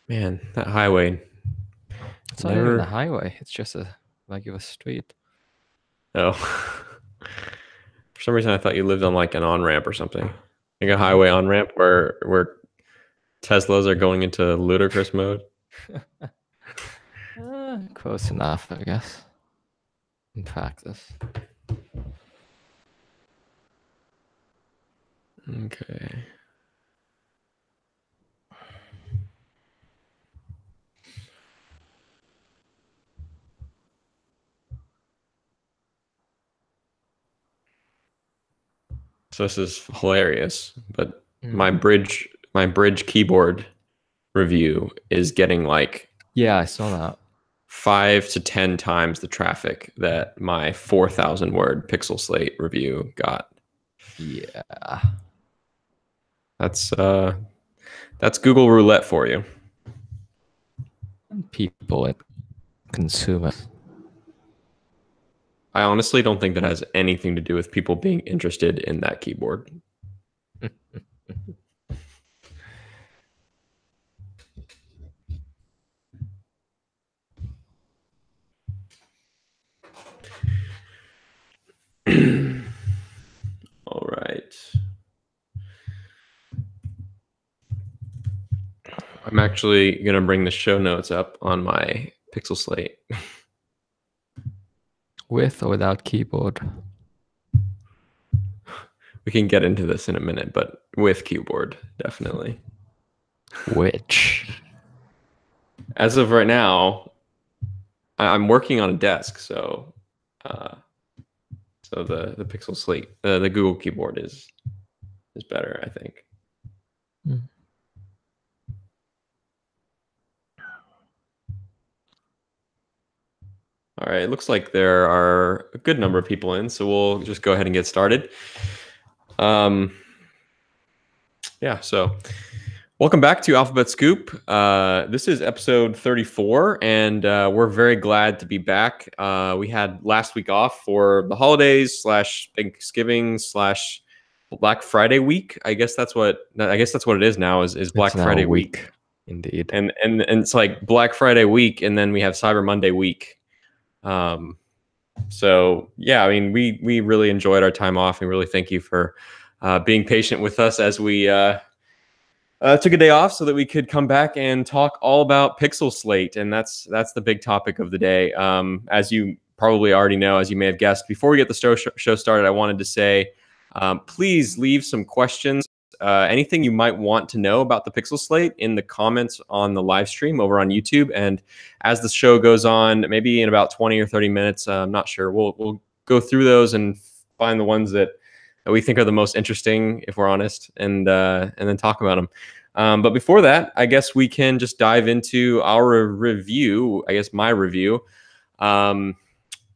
Man, that highway. It's not even a highway. It's just a street. Oh. For some reason, I thought you lived on like an on-ramp or something. Like a highway on-ramp where Teslas are going into ludicrous mode. Close enough, I guess. In practice. Okay. So this is hilarious, but my bridge keyboard review is getting like, yeah, I saw that, 5 to 10 times the traffic that my 4,000 word Pixel Slate review got. Yeah. That's Google roulette for you. People and consumers. I honestly don't think that has anything to do with people being interested in that keyboard. All right. I'm actually going to bring the show notes up on my Pixel Slate. With or without keyboard? We can get into this in a minute, but with keyboard, definitely. Which? As of right now, I'm working on a desk, so the Pixel Slate, the Google keyboard is better, I think. All right, it looks like there are a good number of people in, so we'll just go ahead and get started. Yeah, so welcome back to Alphabet Scoop. This is episode 34, and we're very glad to be back. We had last week off for the holidays / Thanksgiving / Black Friday week. I guess that's what it is now. Is Black Friday week. Indeed. And it's like Black Friday week, and then we have Cyber Monday week. So yeah, I mean, we really enjoyed our time off, and really thank you for being patient with us as we took a day off so that we could come back and talk all about Pixel Slate, and that's the big topic of the day. As you probably already know, as you may have guessed, before we get the show started, I wanted to say, please leave some questions. Anything you might want to know about the Pixel Slate in the comments on the live stream over on YouTube. And as the show goes on, maybe in about 20 or 30 minutes, I'm not sure, we'll go through those and find the ones that we think are the most interesting, if we're honest, and then talk about them. But before that, I guess we can just dive into our review. I guess my review. I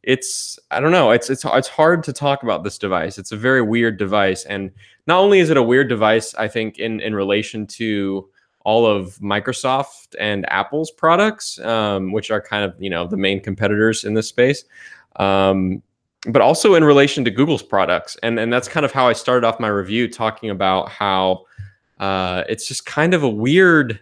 don't know. It's hard to talk about this device. It's a very weird device, and not only is it a weird device, I think in relation to all of Microsoft and Apple's products, which are kind of the main competitors in this space, but also in relation to Google's products, and that's kind of how I started off my review, talking about how it's just kind of a weird.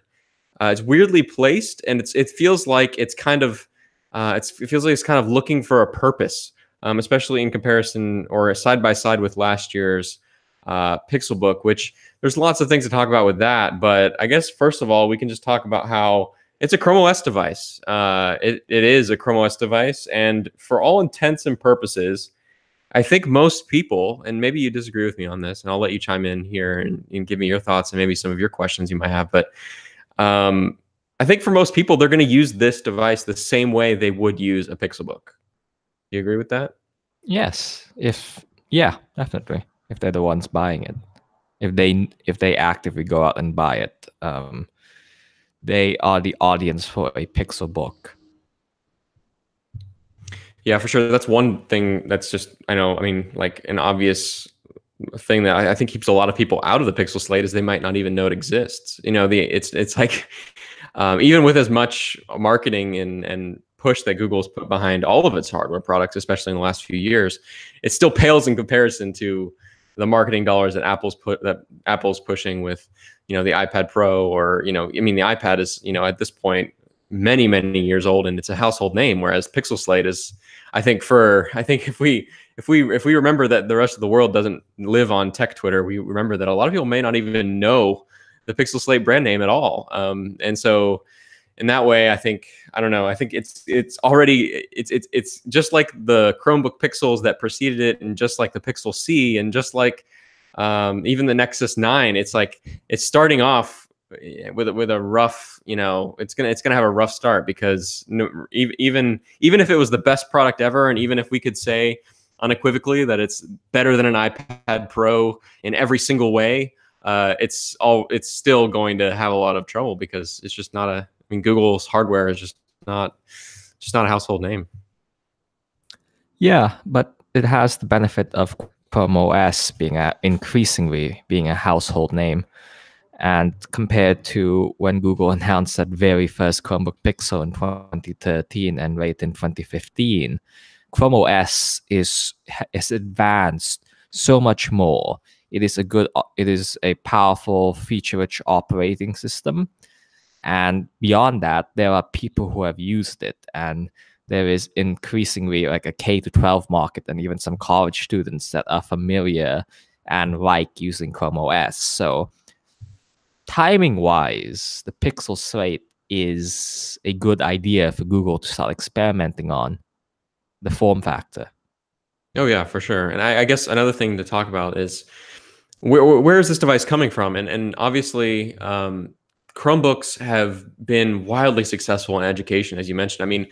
It's weirdly placed, and it feels like it's kind of. It feels like it's kind of looking for a purpose, especially in comparison or side by side with last year's Pixelbook, which there's lots of things to talk about with that. But I guess first of all, we can just talk about how it's a Chrome OS device. It is a Chrome OS device, and for all intents and purposes, I think most people, and maybe you disagree with me on this, and I'll let you chime in here and give me your thoughts and maybe some of your questions you might have, but I think for most people, they're going to use this device the same way they would use a Pixelbook. Do you agree with that? Yes. Yeah, definitely. If they're the ones buying it, if they actively go out and buy it, they are the audience for a Pixelbook. Yeah, for sure. That's one thing that's just, like an obvious thing that I think keeps a lot of people out of the Pixel Slate is they might not even know it exists. It's like, even with as much marketing and push that Google's put behind all of its hardware products, especially in the last few years, it still pales in comparison to the marketing dollars that Apple's pushing with, the iPad Pro, or I mean, the iPad is at this point many years old, and it's a household name. Whereas Pixel Slate is, I think if we remember that the rest of the world doesn't live on tech Twitter, we remember that a lot of people may not even know the Pixel Slate brand name at all. And so in that way, I don't know. I think it's already it's just like the Chromebook Pixels that preceded it, and just like the Pixel C, and just like even the Nexus 9. It's like it's starting off with a rough, it's gonna have a rough start, because even if it was the best product ever, and even if we could say unequivocally that it's better than an iPad Pro in every single way, it's still going to have a lot of trouble, because it's just not a. I mean, Google's hardware is just not a household name. Yeah, but it has the benefit of Chrome OS being increasingly being a household name. And compared to when Google announced that very first Chromebook Pixel in 2013 and late in 2015, Chrome OS is advanced so much more. It is a powerful, feature-rich operating system. And beyond that, there are people who have used it, and there is increasingly like a K-12 market, and even some college students that are familiar and like using Chrome OS. So timing-wise, the Pixel Slate is a good idea for Google to start experimenting on the form factor. Oh yeah, for sure. And I guess another thing to talk about is where is this device coming from? And obviously, Chromebooks have been wildly successful in education, as you mentioned. I mean,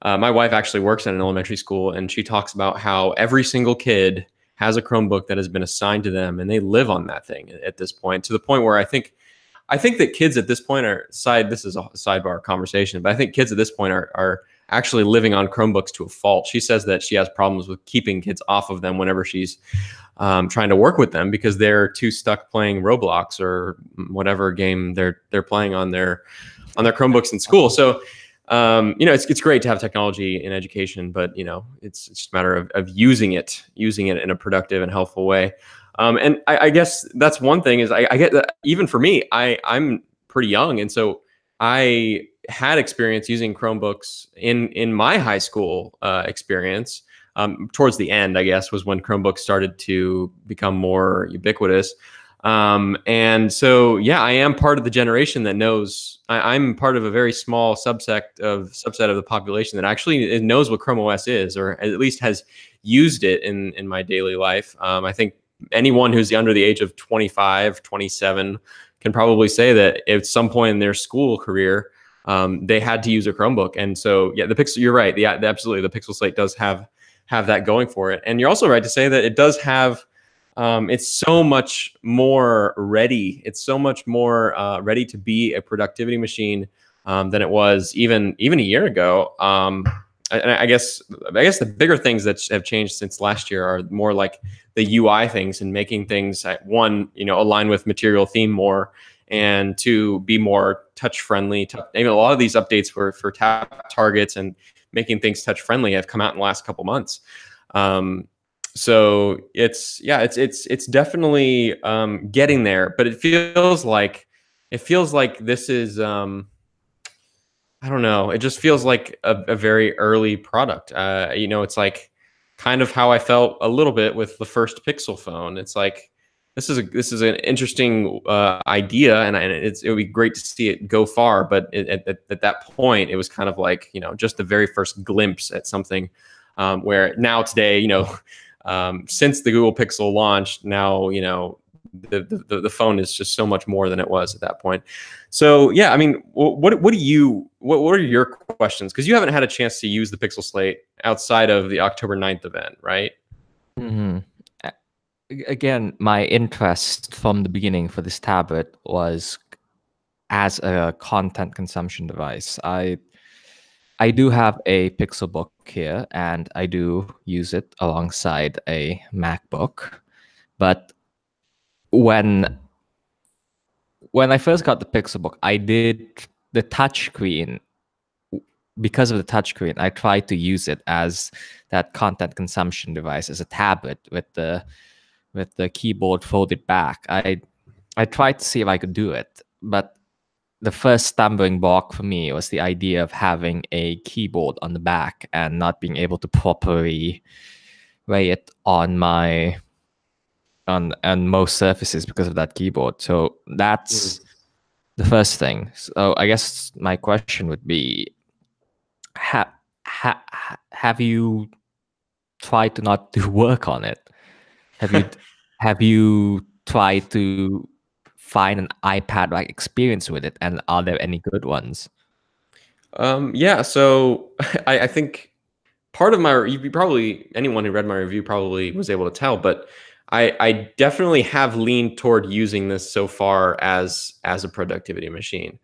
my wife actually works at an elementary school, and she talks about how every single kid has a Chromebook that has been assigned to them, and they live on that thing at this point, to the point where I think that kids at this point this is a sidebar conversation, but I think kids at this point are actually living on Chromebooks to a fault. She says that she has problems with keeping kids off of them whenever she's trying to work with them, because they're too stuck playing Roblox or whatever game they're playing on their Chromebooks in school. So it's great to have technology in education, but it's just a matter of using it in a productive and helpful way. And I guess that's one thing is I get that even for me, I'm pretty young, and so I had experience using Chromebooks in my high school experience. Towards the end, I guess, was when Chromebooks started to become more ubiquitous. And so, yeah, I am part of the generation that knows. I'm part of a very small subset of the population that actually knows what Chrome OS is, or at least has used it in my daily life. I think anyone who's under the age of 25, 27 can probably say that at some point in their school career, they had to use a Chromebook. And so, yeah, the Pixel, you're right. Absolutely. The Pixel Slate does have that going for it. And you're also right to say that it does have, it's so much more ready. It's so much more ready to be a productivity machine than it was even a year ago. And I guess the bigger things that have changed since last year are more like the UI things, and making things one, align with Material Theme more, and to be more touch friendly. Even a lot of these updates for tap targets and making things touch friendly have come out in the last couple months. So it's definitely getting there, but it feels like this is I don't know. It just feels like a very early product. It's like kind of how I felt a little bit with the first Pixel phone. It's like this is an interesting idea, and it would be great to see it go far. But at that point, it was kind of like just the very first glimpse at something. Where now today, since the Google Pixel launched, now the phone is just so much more than it was at that point. So yeah, I mean, what are your questions? Because you haven't had a chance to use the Pixel Slate outside of the October 9th event, right? Mm-hmm. Again, my interest from the beginning for this tablet was as a content consumption device. I do have a Pixelbook here, and I do use it alongside a MacBook. But when I first got the Pixelbook, I did the touchscreen. Because of the touchscreen, I tried to use it as that content consumption device, as a tablet with the keyboard folded back. I I tried to see if I could do it, but the first stumbling block for me was the idea of having a keyboard on the back and not being able to properly lay it on most surfaces because of that keyboard. So that's the first thing. So I guess my question would be, have you tried to not do work on it? Have you tried to find an iPad-like experience with it, and are there any good ones? Yeah, so I think part of my, you probably, anyone who read my review probably was able to tell, but I definitely have leaned toward using this so far as a productivity machine,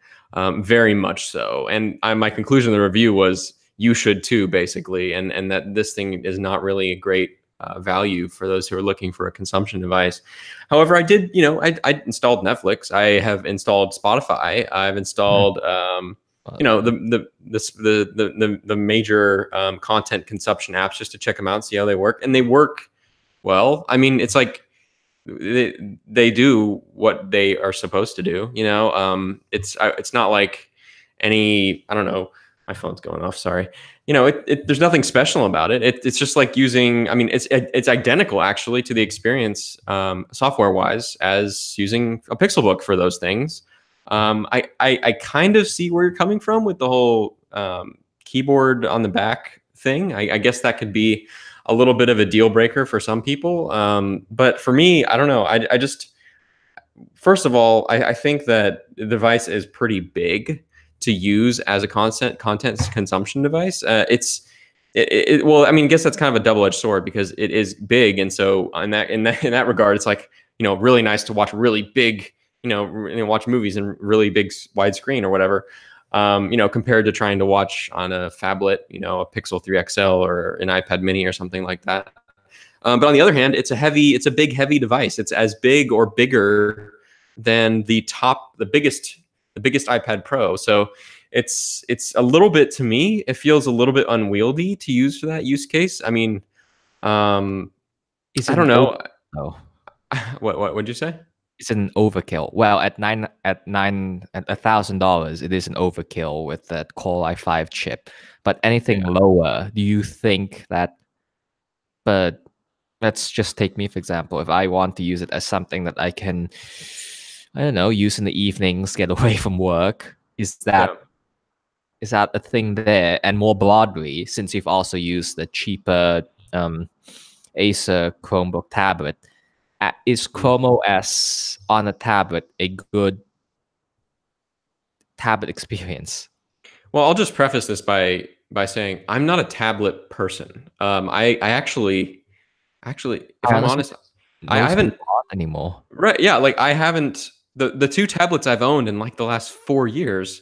very much so. And my conclusion of the review was you should too, basically, and that this thing is not really a great value for those who are looking for a consumption device. However, I did, I installed Netflix, I have installed Spotify, I've installed. The major content consumption apps just to check them out, see how they work, and they work well. I mean, it's like they do what they are supposed to do. It's not like any, I don't know. My phone's going off. Sorry. There's nothing special about it. It's just like using. I mean, it's identical actually to the experience software wise as using a Pixelbook for those things. I kind of see where you're coming from with the whole keyboard on the back thing. I guess that could be a little bit of a deal breaker for some people. But for me, I don't know. I just, first of all, I think that the device is pretty big to use as a content consumption device. Well, I mean, I guess that's kind of a double-edged sword because it is big, and so in that regard, it's like, really nice to watch really big, watch movies in really big widescreen or whatever, compared to trying to watch on a phablet, a Pixel 3 XL or an iPad Mini or something like that. But on the other hand, it's a big, heavy device. It's as big or bigger than the biggest iPad Pro. So it's a little bit, to me, it feels a little bit unwieldy to use for that use case. I mean, I don't know. Oh, what'd you say? It's an overkill. Well, at $1,000, it is an overkill with that Core i5 chip. But anything lower, do you think that? But let's just take me for example. If I want to use it as something that I can, I don't know, use in the evenings, get away from work, is that a thing there? And more broadly, since you've also used the cheaper Acer Chromebook tablet, is Chrome OS on a tablet a good tablet experience? Well, I'll just preface this by saying I'm not a tablet person. I actually, if I'm honest, I haven't anymore. Right? Yeah, like I haven't. The two tablets I've owned in like the last 4 years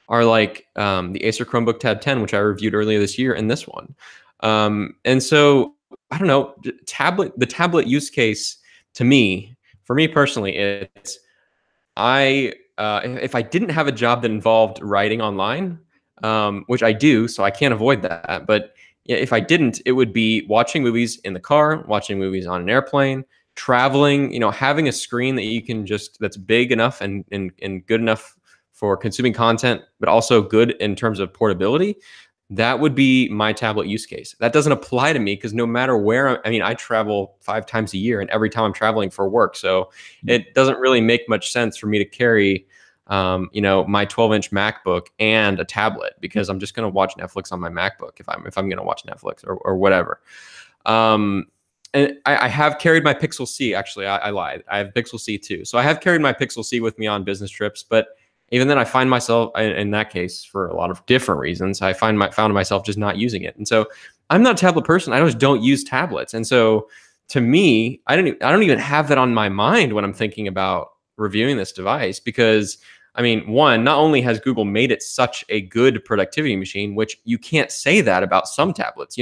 are like the Acer Chromebook Tab 10, which I reviewed earlier this year, and this one. And so I don't know, the tablet use case to me, for me personally, it's if I didn't have a job that involved writing online, which I do, so I can't avoid that. But if I didn't, it would be watching movies in the car, watching movies on an airplane, traveling, having a screen that you can that's big enough and good enough for consuming content, but also good in terms of portability. That would be my tablet use case. That doesn't apply to me because no matter where, I travel 5 times a year, and every time I'm traveling for work. So it doesn't really make much sense for me to carry, my 12-inch MacBook and a tablet, because I'm just going to watch Netflix on my MacBook if I'm going to watch Netflix or whatever. And I have carried my Pixel C. Actually, I lied. I have Pixel C too. So I have carried my Pixel C with me on business trips, but even then, I find myself, in that case, for a lot of different reasons, I found myself just not using it. And so I'm not a tablet person. I just don't use tablets. And so to me, I don't even have that on my mind when I'm thinking about reviewing this device, because one, not only has Google made it such a good productivity machine, which you can't say that about some tablets,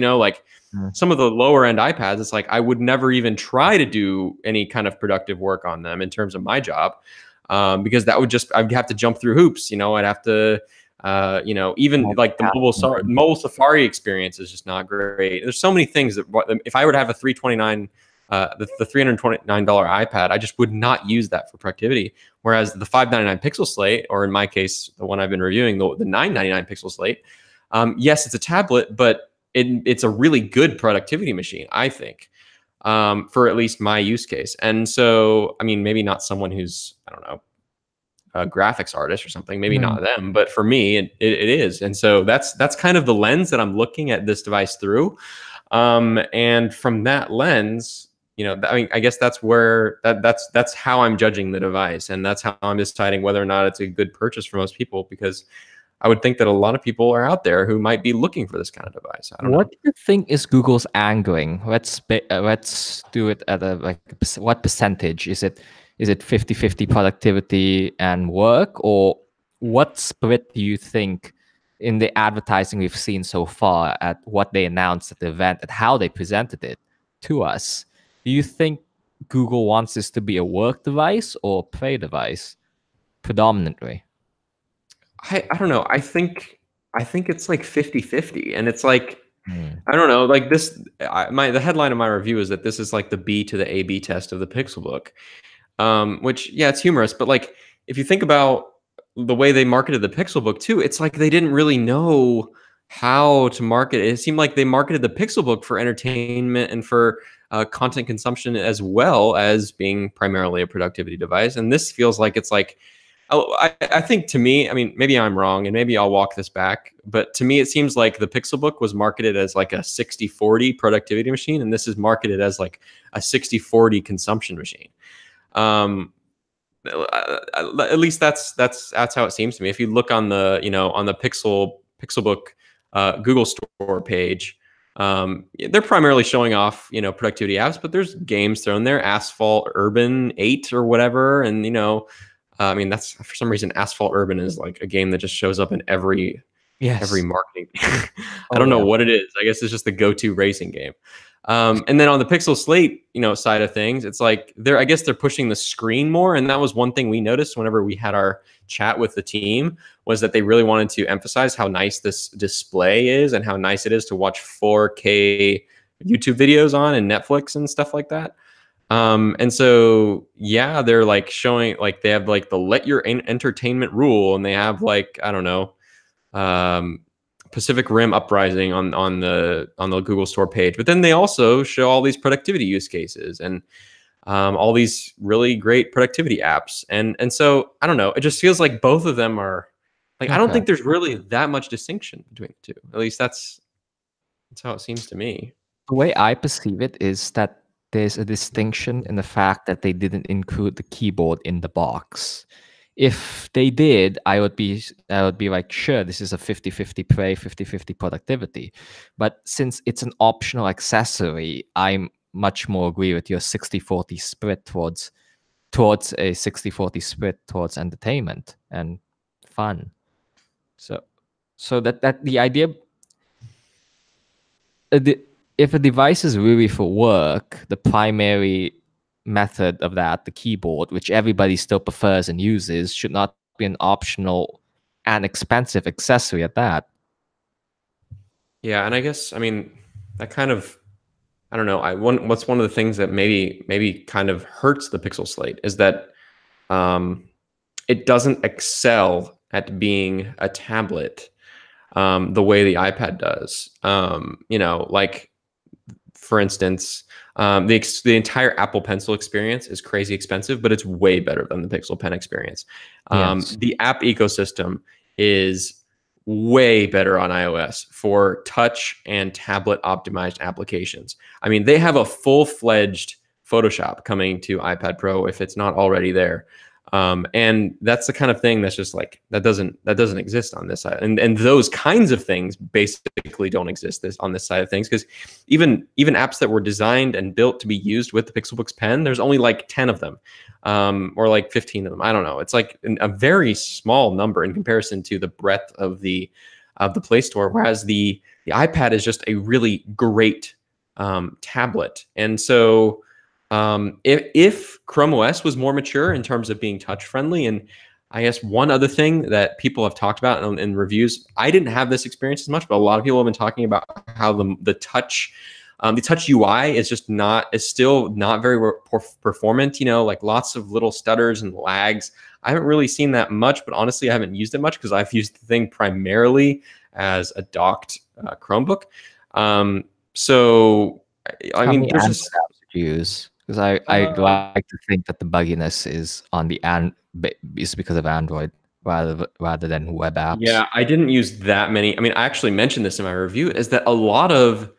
some of the lower end iPads, it's like I would never even try to do any kind of productive work on them in terms of my job. Because that would I'd have to jump through hoops, I'd have to, even like the mobile Safari experience is just not great. There's so many things that if I were to have a 329 the $329 iPad, I just would not use that for productivity. Whereas the $599 Pixel Slate, or in my case, the one I've been reviewing, the $999 Pixel Slate, yes, it's a tablet, but it's a really good productivity machine, I think, for at least my use case. And so, I mean, maybe not someone who's, I don't know, a graphics artist or something, maybe not them, but for me, it is. And so that's kind of the lens that I'm looking at this device through. And from that lens, you know, I mean, I guess that's where that's how I'm judging the device, and that's how I'm deciding whether or not it's a good purchase for most people, because I would think that a lot of people are out there who might be looking for this kind of device. I don't know. What do you think is Google's angling? Let's do it at a what percentage is it? Is it 50-50 productivity and work, or what split do you think in the advertising we've seen so far at what they announced at the event and how they presented it to us? Do you think Google wants this to be a work device or a play device predominantly? I don't know. I think it's like 50-50, and it's like, I don't know, like this, the headline of my review is that this is like the B to the A/B test of the Pixelbook, which, yeah, it's humorous, but like, if you think about the way they marketed the Pixelbook too, it's like they didn't really know how to market it. It seemed like they marketed the Pixelbook for entertainment and for content consumption, as well as being primarily a productivity device. And this feels like it's like, I think, to me, I mean, maybe I'm wrong, and maybe I'll walk this back, but to me, it seems like the Pixelbook was marketed as like a 60-40 productivity machine, and this is marketed as like a 60-40 consumption machine. At least that's how it seems to me. If you look on the, you know, on the Pixelbook Google Store page, they're primarily showing off, you know, productivity apps, but there's games thrown there, Asphalt Urban 8 or whatever, and, you know, I mean, that's, for some reason, Asphalt Urban is like a game that just shows up in every marketing. I don't know what it is. I guess it's just the go-to racing game. And then on the Pixel Slate, you know, side of things, it's like I guess they're pushing the screen more, and that was one thing we noticed whenever we had our chat with the team, was that they really wanted to emphasize how nice this display is and how nice it is to watch 4K YouTube videos on and Netflix and stuff like that. And so, yeah, they're like showing, like, they have like the let your entertainment rule, and they have like, I don't know, Pacific Rim Uprising on the Google Store page, but then they also show all these productivity use cases and all these really great productivity apps, and so I don't know, it just feels like both of them are like, I don't think there's really that much distinction between the two. At least that's how it seems to me. The way I perceive it is that there's a distinction in the fact that they didn't include the keyboard in the box. If they did, I would be like, sure, this is a 50-50 play, 50-50 productivity. But since it's an optional accessory, I'm much more agree with your 60-40 split towards a 60-40 split towards entertainment and fun. So that the idea, if a device is really for work, the primary method of that, the keyboard, which everybody still prefers and uses, should not be an optional and expensive accessory at that. Yeah, and I guess, I mean, that kind of, I don't know, what's one of the things that maybe kind of hurts the Pixel Slate is that it doesn't excel at being a tablet the way the iPad does. You know, like, for instance, the entire Apple Pencil experience is crazy expensive, but it's way better than the Pixel Pen experience. Yes. The app ecosystem is way better on iOS for touch and tablet optimized applications. I mean, they have a full-fledged Photoshop coming to iPad Pro if it's not already there. And that's the kind of thing that's just like, that doesn't exist on this side, and those kinds of things basically don't exist on this side of things, because even apps that were designed and built to be used with the Pixelbook's pen, there's only like 10 of them, or like 15 of them. I don't know. It's like a very small number in comparison to the breadth of the Play Store, whereas the iPad is just a really great tablet. And so if Chrome OS was more mature in terms of being touch friendly, and I guess one other thing that people have talked about in reviews, I didn't have this experience as much, but a lot of people have been talking about how the touch The touch UI is still not very performant, like lots of little stutters and lags. I haven't really seen that much, but honestly, I haven't used it much because I've used the thing primarily as a docked Chromebook. So, I How mean, many there's Android just apps do you use? Because I'd like to think that the bugginess is on the is because of Android rather than web apps. yeah, I didn't use that many. I mean, I actually mentioned this in my review, is that a lot of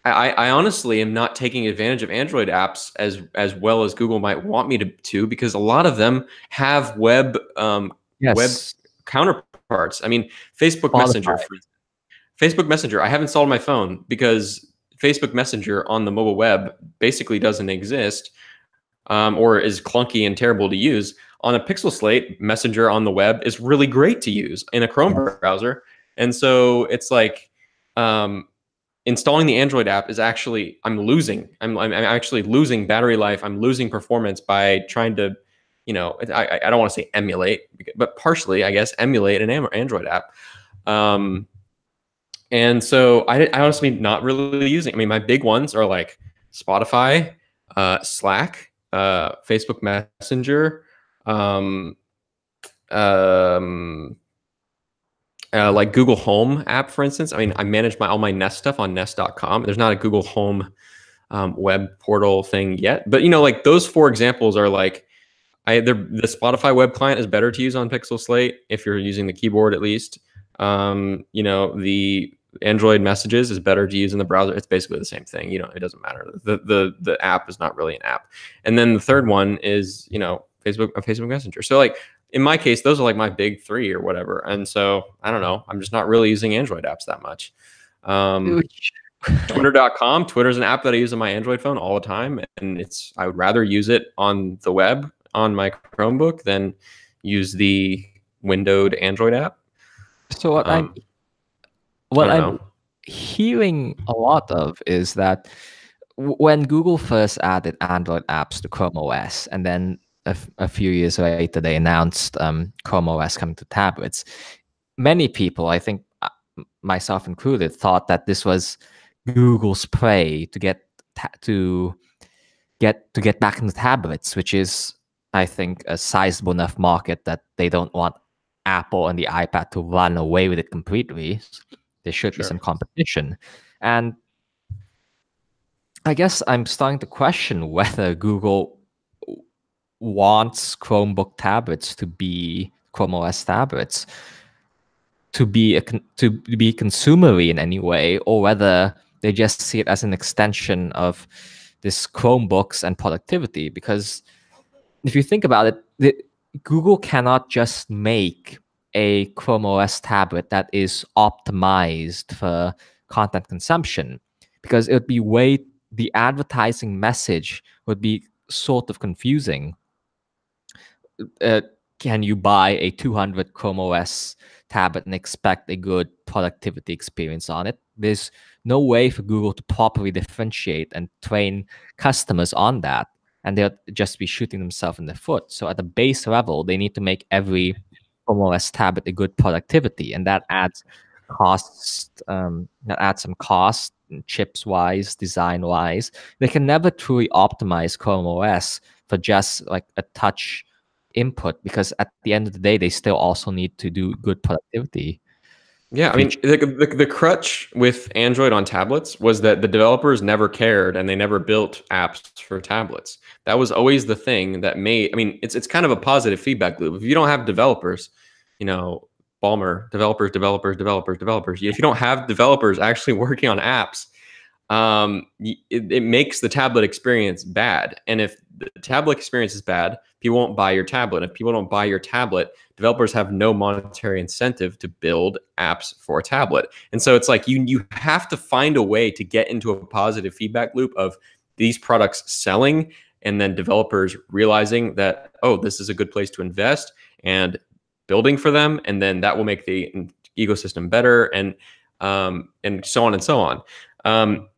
I honestly am not taking advantage of Android apps as well as Google might want me to because a lot of them have web Yes, counterparts. I mean, Facebook Spotify. Messenger, Facebook Messenger, I have installed on my phone because Facebook Messenger on the mobile web basically doesn't exist, or is clunky and terrible to use. On a Pixel Slate, Messenger on the web is really great to use in a Chrome Yes. browser. And so it's like, installing the Android app is actually, I'm actually losing battery life. I'm losing performance by trying to, I don't want to say emulate, but partially, I guess, emulate an Android app. And so I honestly not really using. I mean, my big ones are like Spotify, Slack, Facebook Messenger, um, um, like Google Home app, for instance. I mean, I manage all my Nest stuff on Nest.com. There's not a Google Home web portal thing yet, but like those four examples are like, the Spotify web client is better to use on Pixel Slate if you're using the keyboard at least. The Android messages is better to use in the browser. It's basically the same thing. It doesn't matter. The app is not really an app. And then the third one is Facebook Messenger. So like in my case, those are like my big three or whatever. And so I don't know. I'm just not really using Android apps that much. Twitter.com. Twitter's an app that I use on my Android phone all the time, and I would rather use it on the web on my Chromebook than use the windowed Android app. So what I'm hearing a lot of is that when Google first added Android apps to Chrome OS, and then a few years later they announced Chrome OS coming to tablets, many people, I think myself included, thought that this was Google's prey to get back into tablets, which is, I think, a sizable enough market that they don't want Apple and the iPad to run away with it completely. There should be some competition. And I guess I'm starting to question whether Google wants Chromebook tablets to be Chrome OS tablets to be consumery in any way, or whether they just see it as an extension of this Chromebooks and productivity. Because if you think about it, Google cannot just make a Chrome OS tablet that is optimized for content consumption, because it would be the advertising message would be sort of confusing. Can you buy a 200 Chrome OS tablet and expect a good productivity experience on it? There's no way for Google to properly differentiate and train customers on that, and they'll just be shooting themselves in the foot. So at the base level, they need to make every Chrome OS tablet a good productivity, and that adds costs. That adds some cost, chips wise, design wise. They can never truly optimize Chrome OS for just like a touch input, because at the end of the day, they still also need to do good productivity. Yeah, I mean, the crutch with Android on tablets was that the developers never cared and they never built apps for tablets. That was always the thing that made, I mean, it's kind of a positive feedback loop. If you don't have developers, Balmer, developers. If you don't have developers actually working on apps, it makes the tablet experience bad. And if the tablet experience is bad, people won't buy your tablet. If people don't buy your tablet, developers have no monetary incentive to build apps for a tablet. And so it's like you have to find a way to get into a positive feedback loop of these products selling, and then developers realizing that, oh, this is a good place to invest, and building for them, and then that will make the ecosystem better, and so on and so on. And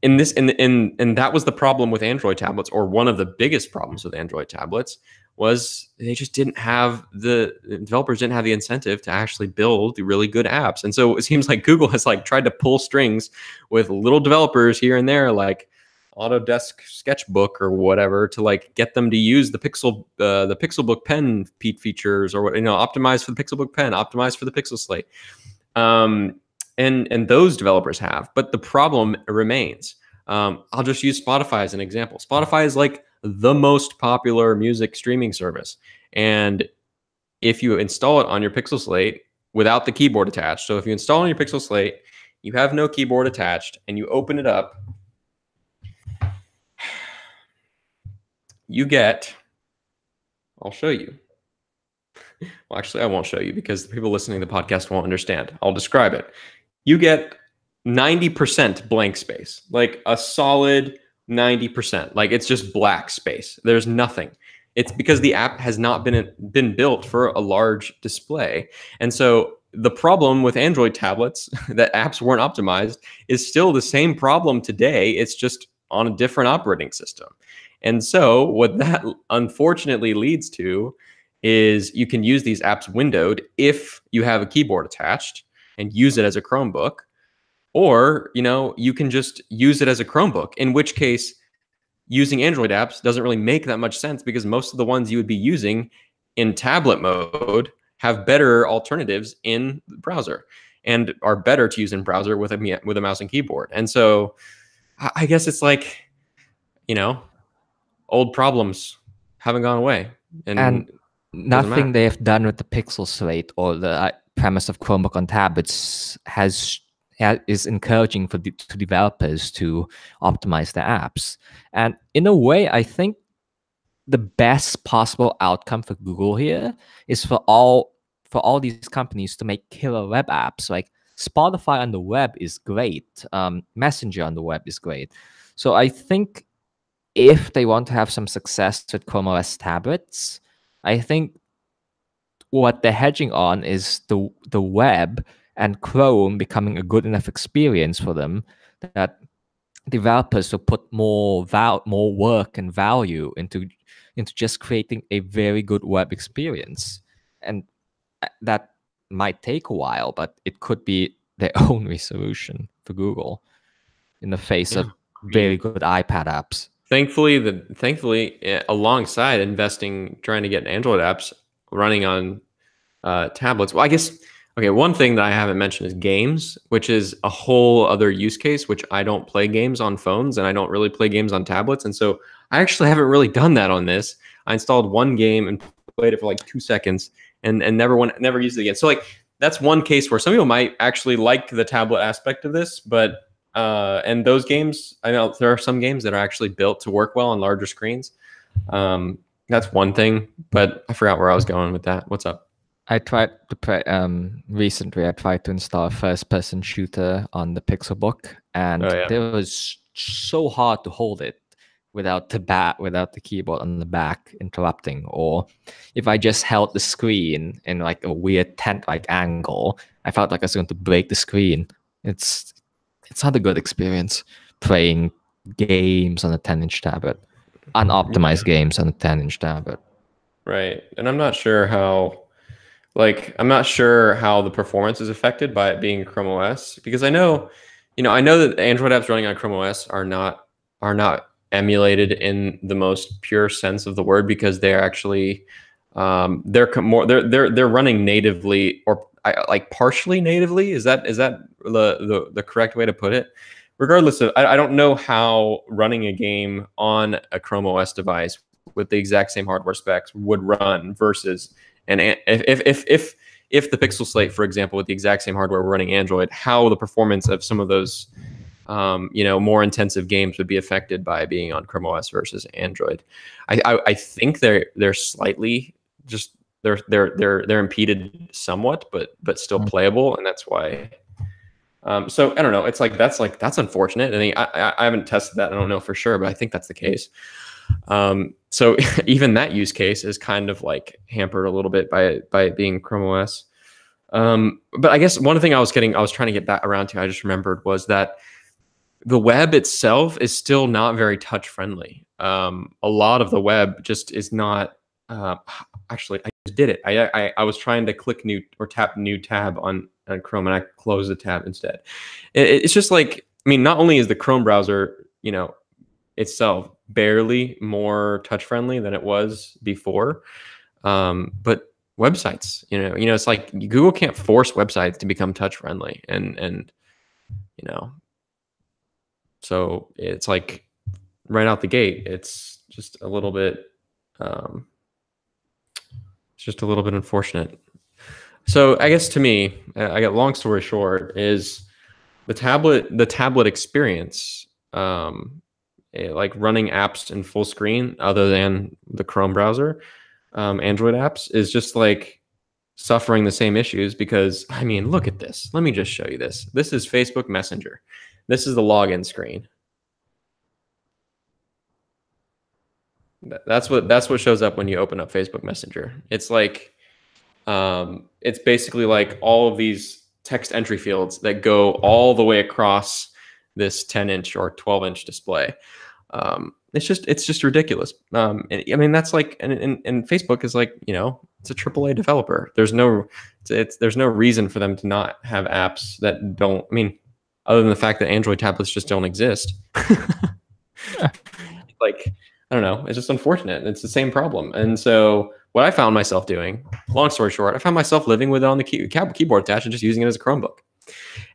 that was the problem with Android tablets, or one of the biggest problems with Android tablets, was they just didn't have the developers didn't have the incentive to actually build really good apps. And so it seems like Google has like tried to pull strings with little developers here and there, like Autodesk Sketchbook or whatever, to like get them to use the Pixelbook pen features, or optimize for the Pixelbook pen, optimize for the Pixel Slate. And those developers have, but the problem remains. I'll just use Spotify as an example. Spotify is like the most popular music streaming service. And if you install it on your Pixel Slate without the keyboard attached, so if you install on your Pixel Slate, you have no keyboard attached, and you open it up, you get, I'll show you. Well, actually, I won't show you because the people listening to the podcast won't understand. I'll describe it. You get 90% blank space, like a solid 90%. Like it's just black space. There's nothing. It's because the app has not been built for a large display. And so the problem with Android tablets that apps weren't optimized is still the same problem today. It's just on a different operating system. And so what that unfortunately leads to is you can use these apps windowed if you have a keyboard attached and use it as a Chromebook, or you can just use it as a Chromebook, in which case using Android apps doesn't really make that much sense, because most of the ones you would be using in tablet mode have better alternatives in the browser and are better to use in browser with a mouse and keyboard. And so I guess it's like, old problems haven't gone away. And nothing they have done with the Pixel Slate or the premise of Chromebook on tablets is encouraging to developers to optimize their apps. And in a way, I think the best possible outcome for Google here is for all these companies to make killer web apps. Like Spotify on the web is great. Messenger on the web is great. So I think if they want to have some success with Chrome OS tablets, I think what they're hedging on is the web and Chrome becoming a good enough experience for them that developers will put more work and value into just creating a very good web experience. And that might take a while, but it could be their only solution for Google in the face of very good iPad apps. Thankfully, alongside trying to get Android apps running on tablets. Well, I guess, okay, one thing that I haven't mentioned is games, which is a whole other use case, which I don't play games on phones and I don't really play games on tablets. And so I actually haven't really done that on this. I installed one game and played it for like 2 seconds and never used it again. So like that's one case where some people might actually like the tablet aspect of this, but and those games, I know there are some games that are actually built to work well on larger screens. That's one thing, but I forgot where I was going with that. What's up? I tried to play recently. I tried to install a first-person shooter on the Pixelbook, and it was so hard to hold it without the keyboard on the back interrupting, or if I just held the screen in like a weird tent-like angle, I felt like I was going to break the screen. It's not a good experience playing games on a 10-inch tablet, unoptimized games on a 10-inch tablet. Right, and I'm not sure how the performance is affected by it being Chrome OS, because I know that Android apps running on Chrome OS are not emulated in the most pure sense of the word, because they're actually they're running natively, or like partially natively. Is that the correct way to put it? Regardless of, I don't know how running a game on a Chrome OS device with the exact same hardware specs would run versus if the Pixel Slate, for example, with the exact same hardware were running Android, how the performance of some of those more intensive games would be affected by being on Chrome OS versus Android. I think they're slightly just they're impeded somewhat, but still playable, and that's why. So I don't know. It's like that's unfortunate. I haven't tested that. I don't know for sure, but I think that's the case. So even that use case is kind of like hampered a little bit by it being Chrome OS. But I guess one thing I was trying to get back around to, I just remembered, was that the web itself is still not very touch friendly. A lot of the web just is not actually, I just did it. I was trying to click new or tap new tab on Chrome, and I closed the tab instead. It's just like, I mean, not only is the Chrome browser, you know, itself barely more touch friendly than it was before, but websites, you know, it's like Google can't force websites to become touch friendly, and you know, so it's like right out the gate, it's just a little bit. It's just a little bit unfortunate. So I guess to me, I got long story short is the tablet experience, like running apps in full screen other than the Chrome browser, Android apps, is just like suffering the same issues because, I mean, look at this. Let me just show you this. This is Facebook Messenger. This is the login screen. That's what shows up when you open up Facebook Messenger. It's like, it's basically like all of these text entry fields that go all the way across this 10-inch or 12-inch display. It's just ridiculous. I mean, that's like, and Facebook is like, you know, it's a AAA developer. There's no reason for them to not have apps that don't. I mean, other than the fact that Android tablets just don't exist. Like, I don't know. It's just unfortunate. It's the same problem. And so what I found myself doing, long story short, I found myself living with it on the keyboard attached and just using it as a Chromebook.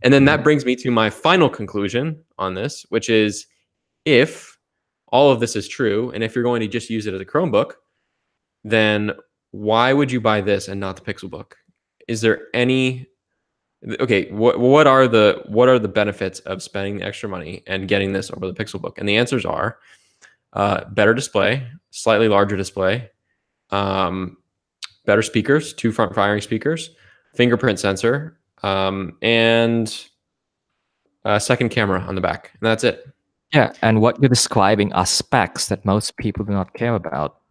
And then that brings me to my final conclusion on this, which is if all of this is true, and if you're going to just use it as a Chromebook, then why would you buy this and not the Pixelbook? Is there any... Okay, what are the benefits of spending the extra money and getting this over the Pixelbook? And the answers are better display, slightly larger display, better speakers, 2 front firing speakers, fingerprint sensor, and a second camera on the back. And that's it. Yeah, and what you're describing are specs that most people do not care about.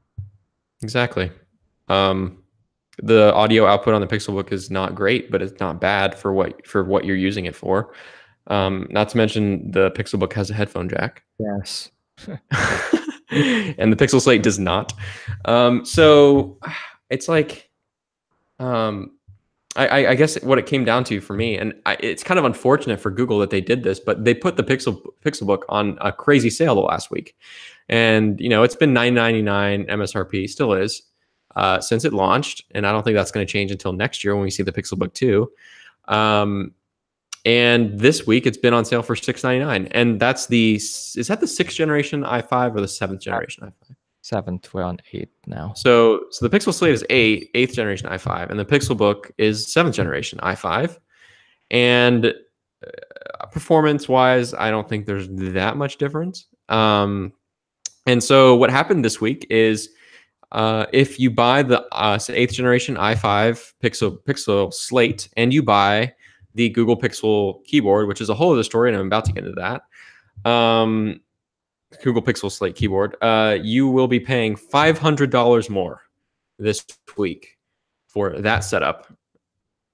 Exactly. The audio output on the Pixelbook is not great, but it's not bad for what you're using it for. Not to mention the Pixelbook has a headphone jack. Yes. And the Pixel Slate does not. So it's like, I guess what it came down to for me, and it's kind of unfortunate for Google that they did this, but they put the Pixelbook on a crazy sale last week. And, you know, it's been $9.99 MSRP, still is, since it launched. And I don't think that's going to change until next year when we see the Pixelbook 2. And this week it's been on sale for $6.99. And is that the 6th generation i5 or the 7th generation i5? 7th, we're on 8 now. So the Pixel Slate is 8th generation i5, and the Pixelbook is 7th generation i5. And performance-wise, I don't think there's that much difference. And so what happened this week is if you buy the 8th generation i5 Pixel Slate and you buy the Google Pixel keyboard, which is a whole other story, and I'm about to get into that, Google Pixel Slate keyboard, you will be paying $500 more this week for that setup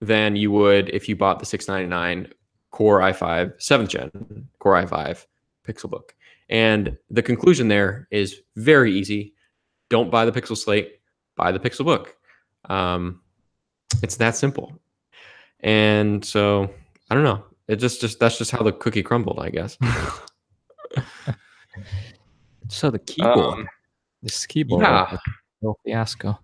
than you would if you bought the $699 Core i5 7th gen Core i5 Pixelbook. And the conclusion there is very easy. Don't buy the Pixel Slate, buy the Pixelbook. It's that simple. And so I don't know. It that's just how the cookie crumbled, I guess. So the keyboard, this keyboard, yeah, fiasco.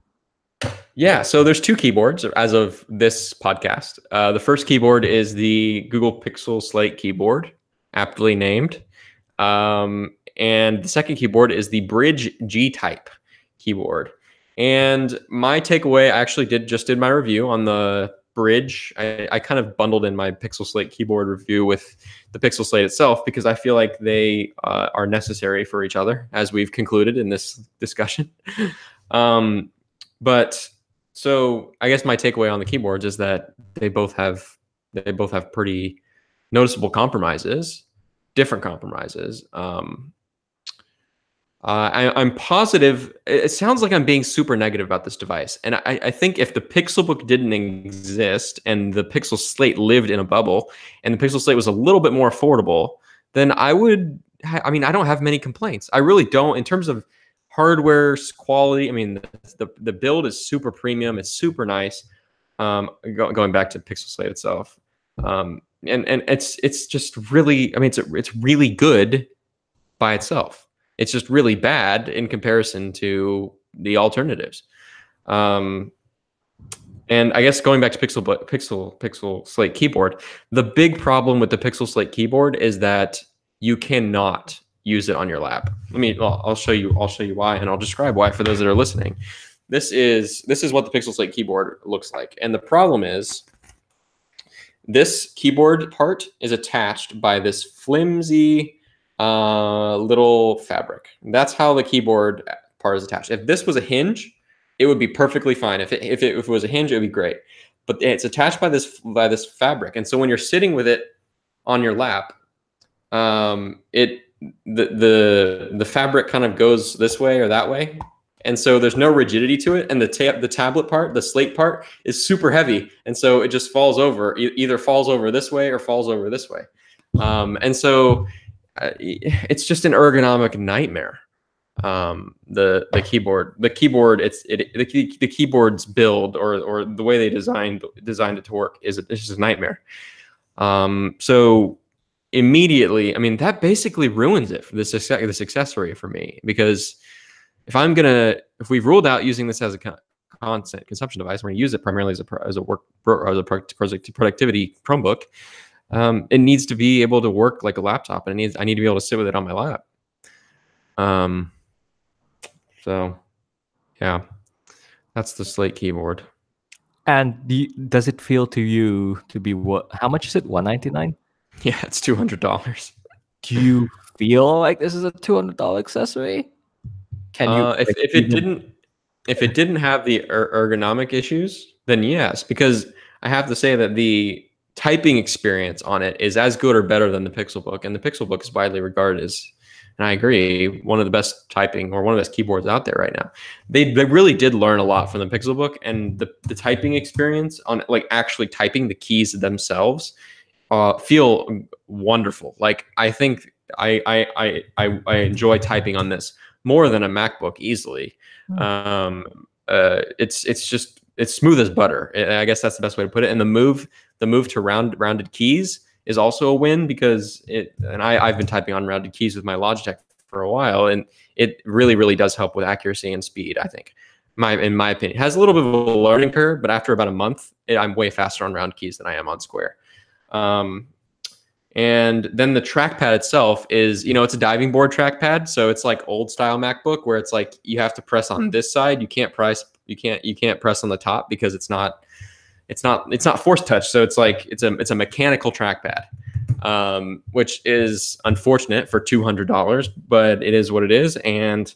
Yeah. So there's 2 keyboards as of this podcast. The first keyboard is the Google Pixel Slate keyboard, aptly named, and the second keyboard is the Bridge G-Type keyboard. And my takeaway, I actually just did my review on the Bridge. I kind of bundled in my Pixel Slate keyboard review with the Pixel Slate itself because I feel like they are necessary for each other, as we've concluded in this discussion. But so I guess my takeaway on the keyboards is that they both have pretty noticeable compromises, different compromises. I'm positive. It sounds like I'm being super negative about this device. And I think if the Pixelbook didn't exist and the Pixel Slate lived in a bubble and the Pixel Slate was a little bit more affordable, then I don't have many complaints. I really don't. In terms of hardware quality. I mean, the build is super premium. It's super nice. Going back to Pixel Slate itself, and it's just really, I mean, it's really good by itself. It's just really bad in comparison to the alternatives. And I guess going back to Pixel Slate keyboard, the big problem with the Pixel Slate keyboard is that you cannot use it on your lap. I'll show you why, and I'll describe why for those that are listening. This is what the Pixel Slate keyboard looks like. And the problem is this keyboard part is attached by this flimsy little fabric. That's how the keyboard part is attached. If this was a hinge, it would be perfectly fine. If it was a hinge, it would be great. But it's attached by this fabric, and so when you're sitting with it on your lap, the fabric kind of goes this way or that way, and so there's no rigidity to it. And the tablet part, the slate part, is super heavy, and so it just falls over. Either falls over this way or falls over this way, and so it's just an ergonomic nightmare. The keyboard's build or the way they designed it to work it's just a nightmare. So immediately, I mean, that basically ruins it for this accessory for me, because if we've ruled out using this as a constant consumption device, we're going to use it primarily as a productivity Chromebook. It needs to be able to work like a laptop, and I need to be able to sit with it on my lap. So, yeah, that's the Slate keyboard. And does it feel to you to be what? How much is it? $199? Yeah, it's $200. Do you feel like this is a $200 accessory? Can you? If it didn't have the ergonomic issues, then yes, because I have to say that the typing experience on it is as good or better than the Pixelbook, and the Pixelbook is widely regarded as, and I agree, one of the best typing or one of the best keyboards out there right now. They really did learn a lot from the Pixelbook, and the typing experience on like actually typing the keys themselves feel wonderful. Like I think I enjoy typing on this more than a MacBook easily. It's smooth as butter. I guess that's the best way to put it. And the move to rounded keys is also a win, because I've been typing on rounded keys with my Logitech for a while, and it really does help with accuracy and speed. I think, in my opinion, it has a little bit of a learning curve, but after about a month, I'm way faster on round keys than I am on square. And then the trackpad itself is, it's a diving board trackpad, so it's like old style MacBook where it's like you have to press on this side. You can't press on the top because it's not force touch. So it's like it's a mechanical trackpad, which is unfortunate for $200, but it is what it is, and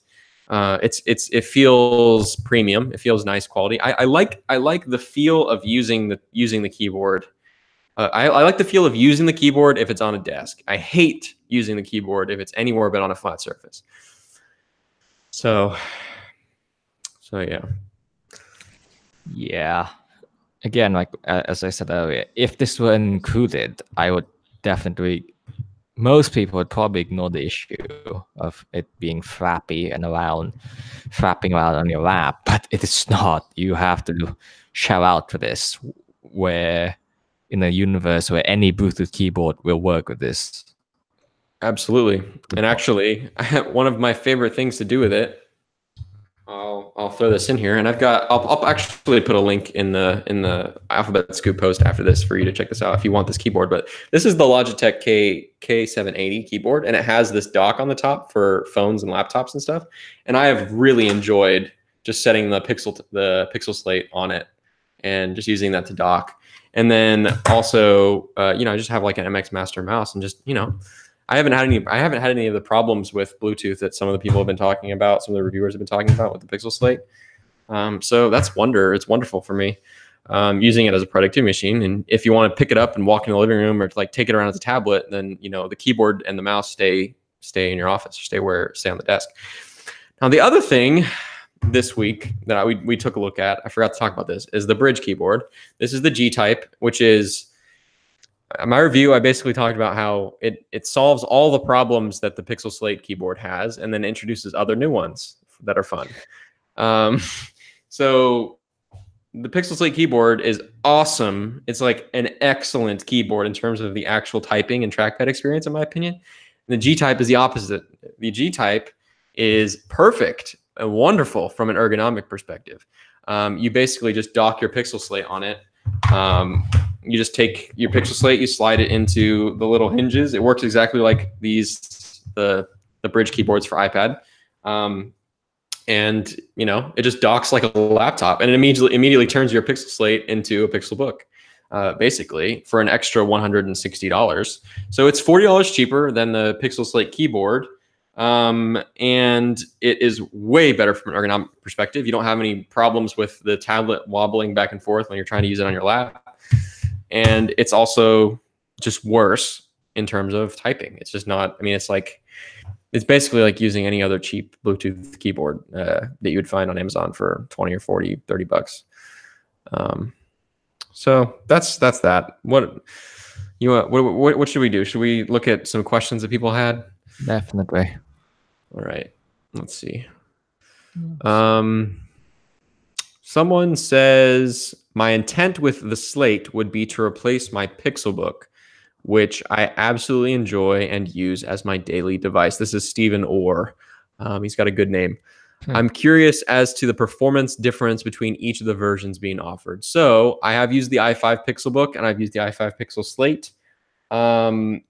it feels premium. It feels nice quality. I like the feel of using the keyboard. I like the feel of using the keyboard if it's on a desk. I hate using the keyboard if it's anywhere but on a flat surface. So yeah. Yeah. Again, like as I said earlier, if this were included, I would definitely. Most people would probably ignore the issue of it being flapping around on your lap, but it is not. You have to shell out for this. Where in a universe where any Bluetooth keyboard will work with this. Absolutely. And actually, one of my favorite things to do with it, I'll throw this in here, and I'll actually put a link in the Alphabet Scoop post after this for you to check this out if you want this keyboard. But this is the Logitech K780 keyboard, and it has this dock on the top for phones and laptops and stuff. And I have really enjoyed just setting the Pixel Slate on it and just using that to dock. And then also, I just have like an MX Master mouse, and just, I haven't had any of the problems with Bluetooth that some of the people have been talking about, some of the reviewers have been talking about with the Pixel Slate. So it's wonderful for me, using it as a productivity machine. And if you want to pick it up and walk in the living room, or to like take it around as a tablet, then the keyboard and the mouse stay in your office, or stay on the desk. Now the other thing this week that we took a look at, I forgot to talk about this, is the Bridge keyboard. This is the G-Type, which is, in my review, I basically talked about how it solves all the problems that the Pixel Slate keyboard has, and then introduces other new ones that are fun. So the Pixel Slate keyboard is awesome. It's like an excellent keyboard in terms of the actual typing and trackpad experience, in my opinion. And the G-Type is the opposite. The G-Type is perfect and wonderful from an ergonomic perspective. You basically just dock your Pixel Slate on it. You just take your Pixel Slate, you slide it into the little hinges. It works exactly like the bridge keyboards for iPad. And you know, it just docks like a laptop, and it immediately turns your Pixel Slate into a Pixelbook, basically for an extra $160. So it's $40 cheaper than the Pixel Slate keyboard, and it is way better from an ergonomic perspective. You don't have any problems with the tablet wobbling back and forth when you're trying to use it on your lap, and it's also just worse in terms of typing. It's just not. I mean, it's basically like using any other cheap Bluetooth keyboard that you would find on Amazon for 20 or 40, 30 bucks. So that's that. What should we do? Should we look at some questions that people had? Definitely. All right. Let's see. Someone says, my intent with the Slate would be to replace my Pixelbook, which I absolutely enjoy and use as my daily device. This is Stephen Orr. He's got a good name. I'm curious as to the performance difference between each of the versions being offered. So I have used the i5 Pixelbook and I've used the i5 Pixel Slate. From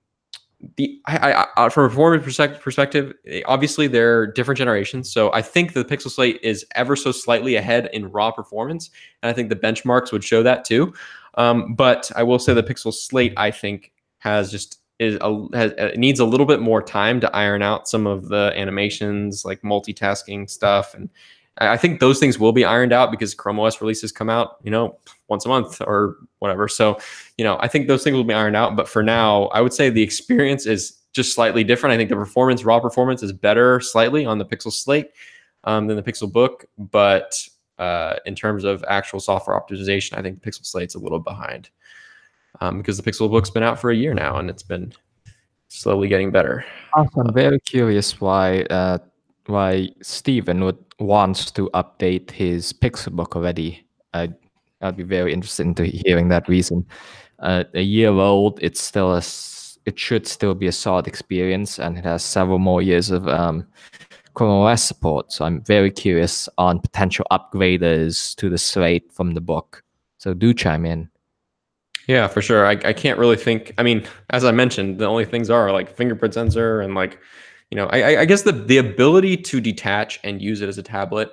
a performance perspective, obviously they're different generations. So I think the Pixel Slate is ever so slightly ahead in raw performance, and I think the benchmarks would show that too. But I will say the Pixel Slate, I think, needs a little bit more time to iron out some of the animations, like multitasking stuff, and I think those things will be ironed out because Chrome OS releases come out, you know, once a month or whatever. So, you know, I think those things will be ironed out. But for now, I would say the experience is just slightly different. I think the raw performance is better slightly on the Pixel Slate than the Pixelbook. But in terms of actual software optimization, I think the Pixel Slate's a little behind. Because the Pixelbook's been out for a year now, and it's been slowly getting better. Also, I'm very curious why Steven wants to update his Pixelbook already. I'd be very interested into hearing that reason. A year old, it should still be a solid experience, and it has several more years of Chrome OS support. So I'm very curious on potential upgraders to the Slate from the book. So do chime in. Yeah, for sure. I can't really think. I mean, as I mentioned, the only things are like fingerprint sensor and like, you know, I guess the ability to detach and use it as a tablet.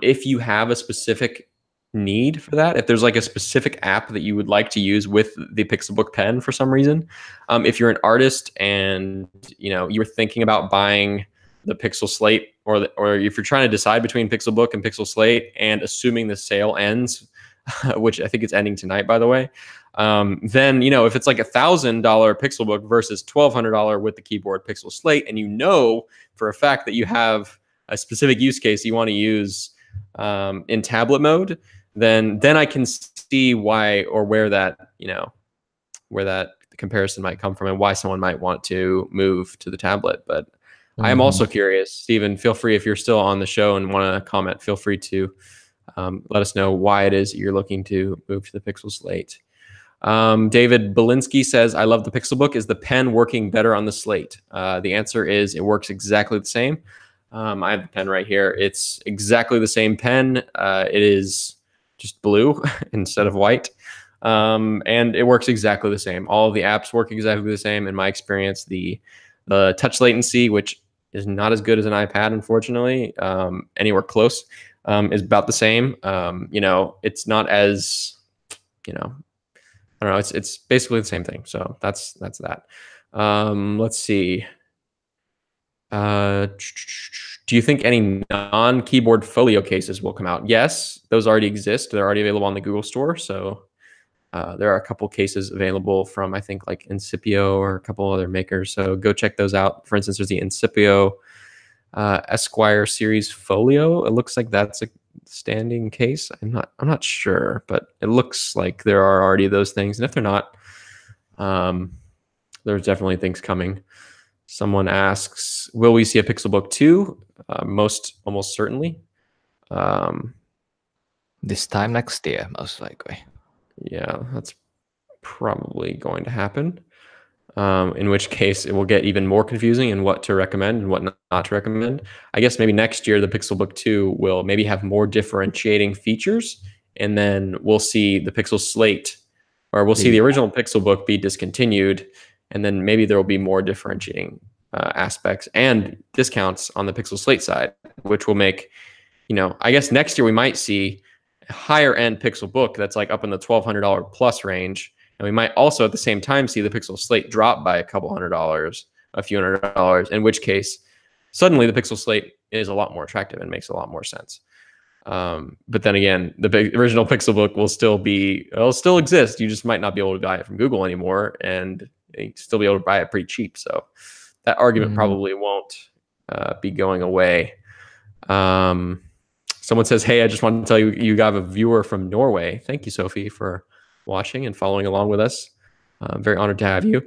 If you have a specific need for that, if there's like a specific app that you would like to use with the Pixelbook pen for some reason, if you're an artist and, you know, you were thinking about buying the Pixel Slate, or if you're trying to decide between Pixelbook and Pixel Slate, and assuming the sale ends, which I think it's ending tonight, by the way, then, you know, if it's like $1,000 Pixelbook versus $1,200 with the keyboard Pixel Slate, and you know for a fact that you have a specific use case you want to use in tablet mode, then I can see why or where that, you know, where that comparison might come from and why someone might want to move to the tablet. But I am also curious, Stephen, feel free, if you're still on the show and want to comment, feel free to let us know why it is that you're looking to move to the Pixel Slate. David Belinsky says, I love the Pixelbook. Is the pen working better on the Slate? The answer is it works exactly the same. I have the pen right here. It's exactly the same pen. It is just blue instead of white. And it works exactly the same. All of the apps work exactly the same. In my experience, the touch latency, which is not as good as an iPad, unfortunately, anywhere close, is about the same. You know, it's not as, you know, I don't know. It's basically the same thing. So that's that. Let's see. Do you think any non-keyboard folio cases will come out? Yes, those already exist. They're already available on the Google Store. So there are a couple cases available from, I think, like Incipio or a couple other makers. So go check those out. For instance, there's the Incipio Esquire Series Folio. It looks like that's a standing case. I'm not sure, but it looks like there are already those things. And if they're not, there's definitely things coming. Someone asks, will we see a Pixelbook 2? almost certainly. This time next year, most likely. Yeah, that's probably going to happen. In which case it will get even more confusing in what to recommend and what not to recommend. I guess maybe next year the Pixelbook 2 will maybe have more differentiating features, and then we'll see the Pixel Slate, or we'll see the original Pixelbook be discontinued, and then maybe there will be more differentiating aspects and discounts on the Pixel Slate side, which will make, I guess next year we might see a higher end Pixelbook that's like up in the $1,200 plus range. And we might also at the same time see the Pixel Slate drop by a couple $100, a few $100, in which case suddenly the Pixel Slate is a lot more attractive and makes a lot more sense. But then again, the original Pixelbook it'll still exist. You just might not be able to buy it from Google anymore, and you still be able to buy it pretty cheap. So that argument probably won't be going away. Someone says, "Hey, I just wanted to tell you, you got a viewer from Norway. Thank you, Sophie, for watching and following along with us. I'm very honored to have you."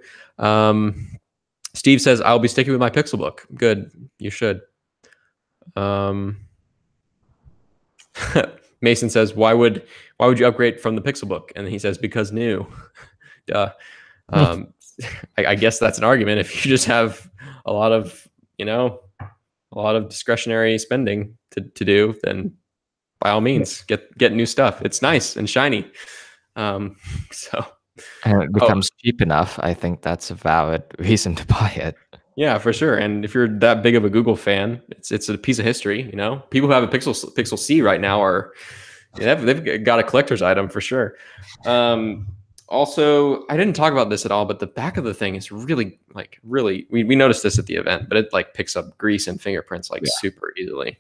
Steve says, "I'll be sticking with my Pixelbook." Good, you should. Mason says, why would you upgrade from the Pixelbook? And he says, because new. Duh. I guess that's an argument. If you just have a lot of discretionary spending to do, then by all means get new stuff. It's nice and shiny. And it becomes cheap enough. I think that's a valid reason to buy it. Yeah, for sure. And if you're that big of a Google fan, it's a piece of history. People who have a Pixel C right now they've got a collector's item for sure. Also, I didn't talk about this at all, but the back of the thing is really we noticed this at the event, but it like picks up grease and fingerprints super easily.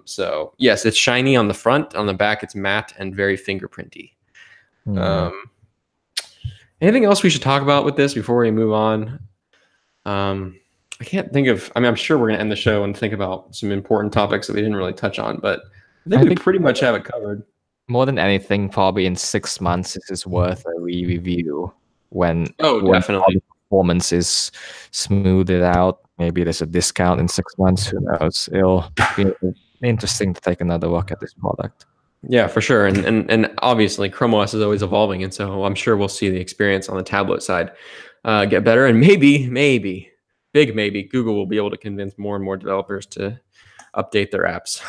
So yes, it's shiny on the front. On the back, it's matte and very fingerprinty. Anything else we should talk about with this before we move on? I can't think of. I'm sure we're gonna end the show and think about some important topics that we didn't really touch on, but I think we pretty much have it covered. More than anything, probably in 6 months, this is worth a re-review when definitely the performance is smoothed out. Maybe there's a discount in 6 months. Who knows? It'll be interesting to take another look at this product. Yeah, for sure. And obviously Chrome OS is always evolving. And so I'm sure we'll see the experience on the tablet side get better. And maybe, Google will be able to convince more and more developers to update their apps.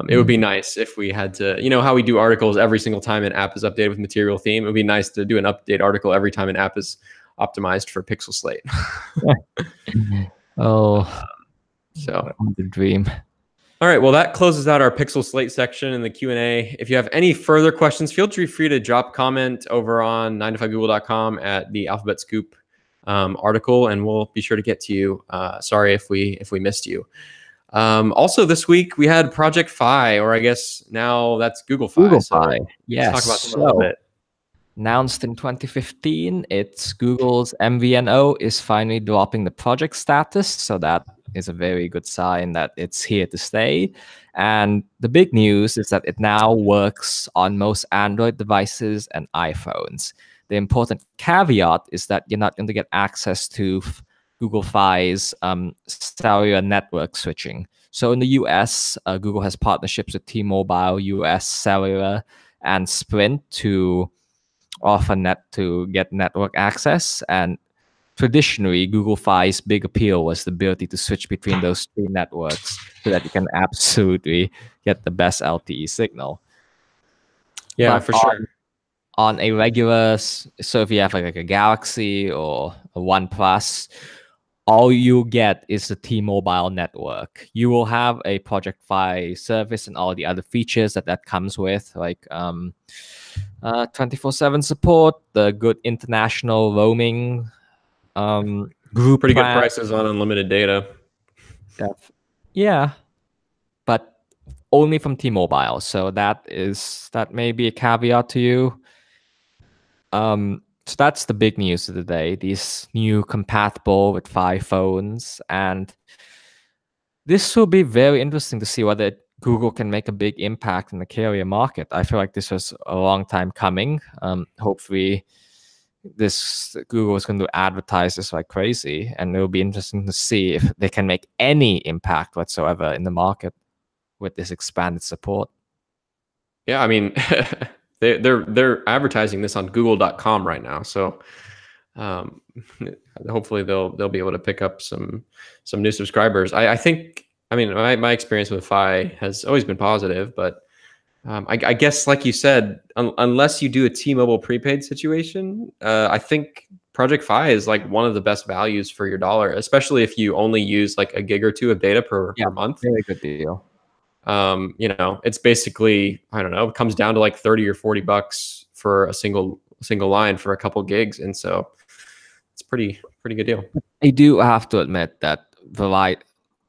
It would be nice if we had to, how we do articles every single time an app is updated with material theme. It would be nice to do an update article every time an app is optimized for Pixel Slate. So the dream. All right, well, that closes out our Pixel Slate section in the Q&A. If you have any further questions, feel free to drop a comment over on 9to5google.com at the Alphabet Scoop article, and we'll be sure to get to you. Sorry if we missed you. Also, this week we had Project Fi, or I guess now that's Google Fi. Google Fi, yes. Let's talk about them a little bit. Announced in 2015, it's Google's MVNO is finally dropping the project status, so that is a very good sign that it's here to stay. And the big news is that it now works on most Android devices and iPhones. The important caveat is that you're not going to get access to Google Fi's cellular network switching. So in the US, Google has partnerships with T-Mobile, US Cellular, and Sprint to offer to get network access. And traditionally, Google Fi's big appeal was the ability to switch between those three networks so that you can absolutely get the best LTE signal. Yeah, for sure. On a regular, so if you have like a Galaxy or a OnePlus, all you get is the T-Mobile network. You will have a Project Fi service and all the other features that comes with, like 24/7 support, the good international roaming, group pretty plan. Good prices on unlimited data. Yeah, but only from T-Mobile. So that may be a caveat to you. So that's the big news of the day. These new compatible with Fi phones, and this will be very interesting to see whether Google can make a big impact in the carrier market. I feel like this was a long time coming. Hopefully, this Google is going to advertise this like crazy, and it'll be interesting to see if they can make any impact whatsoever in the market with this expanded support. Yeah, I mean, they're advertising this on Google.com right now, so hopefully they'll be able to pick up some new subscribers. I think, I mean, my experience with Fi has always been positive, but I guess, like you said, unless you do a T-Mobile prepaid situation, I think Project Fi is like one of the best values for your dollar, especially if you only use like a gig or two of data per month. Very good deal. You know, it's basically, I don't know, it comes down to like 30 or 40 bucks for a single line for a couple gigs, and so it's pretty good deal. I do have to admit that Verizon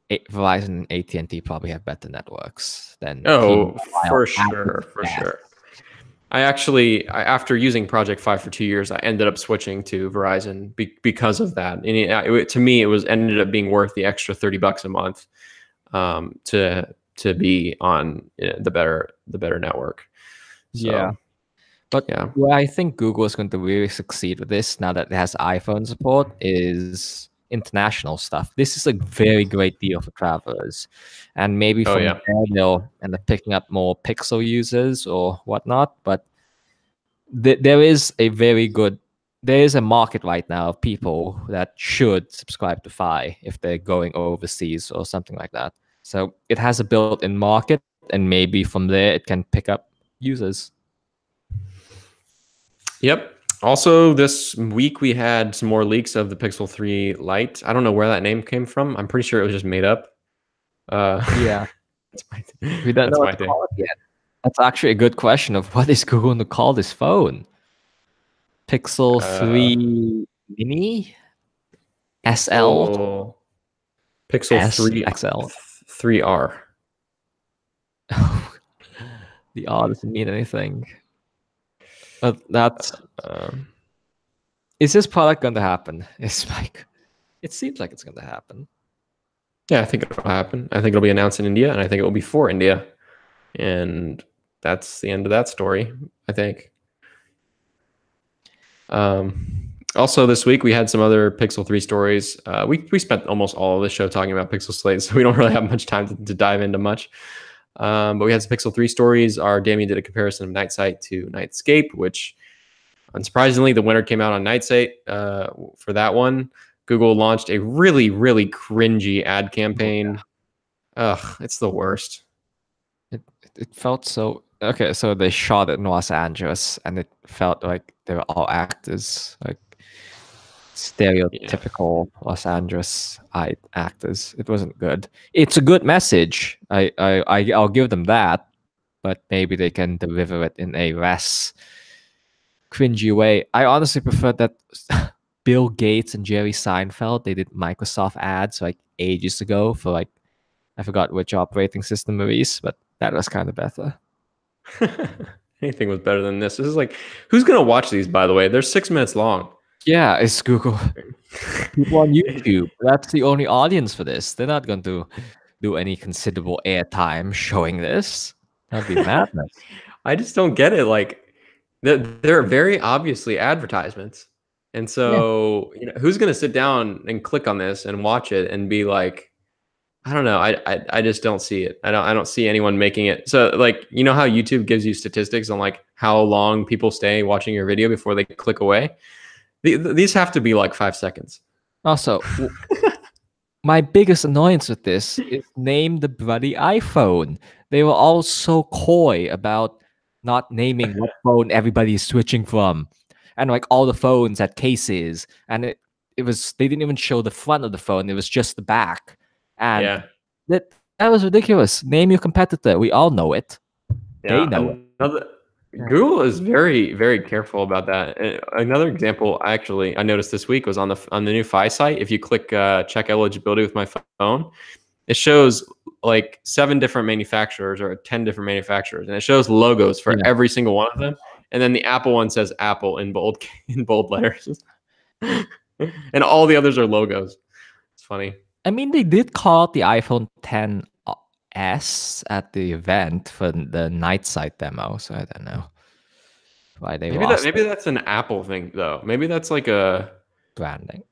and AT&T probably have better networks than T-Mobile, for sure. I actually, after using Project Fi for 2 years, I ended up switching to Verizon because of that. And to me, it ended up being worth the extra 30 bucks a month to be on the better network. So, yeah. But where I think Google is going to really succeed with this, now that it has iPhone support, is international stuff. This is a very great deal for travelers, and maybe from there they'll end up picking up more Pixel users or whatnot. But there is a market right now of people that should subscribe to Fi if they're going overseas or something like that. So it has a built-in market, and maybe from there it can pick up users. Yep. Also, this week we had some more leaks of the Pixel 3 Lite. I don't know where that name came from. I'm pretty sure it was just made up. Yeah. We don't know what to call it yet. That's actually a good question of what is Google going to call this phone? Pixel 3 Mini? SL? Oh, Pixel 3 XL. 3R. The R doesn't mean anything. But that's is this product going to happen? It's like, it seems like it's going to happen. Yeah, I think it'll happen. I think it'll be announced in India, and I think it will be for India, and that's the end of that story, I think. Also, this week we had some other Pixel 3 stories. We spent almost all of the show talking about Pixel Slate, so we don't really have much time to dive into much. But we had some Pixel 3 stories. Damien did a comparison of Night Sight to Nightscape, which, unsurprisingly, the winner came out on Night Sight for that one. Google launched a really, really cringy ad campaign. Ugh, it's the worst. It felt so... Okay, so they shot it in Los Angeles, and it felt like they were all actors, like stereotypical Los Angeles actors. It wasn't good. It's a good message. I'll give them that, but maybe they can deliver it in a less cringy way. I honestly prefer that Bill Gates and Jerry Seinfeld, they did Microsoft ads like ages ago for like, I forgot which operating system movies, but that was kind of better. Anything was better than this. This is like, who's gonna watch these, by the way? They're 6 minutes long. Yeah, it's Google. People on YouTube. That's the only audience for this. They're not going to do any considerable airtime showing this. That'd be madness. I just don't get it. Like, they're very obviously advertisements. And so, who's going to sit down and click on this and watch it and be like, I don't know. I just don't see it. I don't see anyone making it. So, like, you know how YouTube gives you statistics on like how long people stay watching your video before they click away? These have to be like 5 seconds. Also, my biggest annoyance with this is name the bloody iPhone. They were all so coy about not naming what phone everybody is switching from. And like all the phones had cases, and it was, they didn't even show the front of the phone. It was just the back. And that was ridiculous. Name your competitor. We all know it. They know it. Google is very, very careful about that. Another example, I noticed this week was on the new Fi site. If you click check eligibility with my phone, it shows like 7 different manufacturers or 10 different manufacturers, and it shows logos for every single one of them. And then the Apple one says Apple in bold letters, and all the others are logos. It's funny. I mean, they did call it the iPhone XS at the event for the Night Sight demo, so I don't know. Why they lost maybe that's an Apple thing though. Maybe that's like a branding.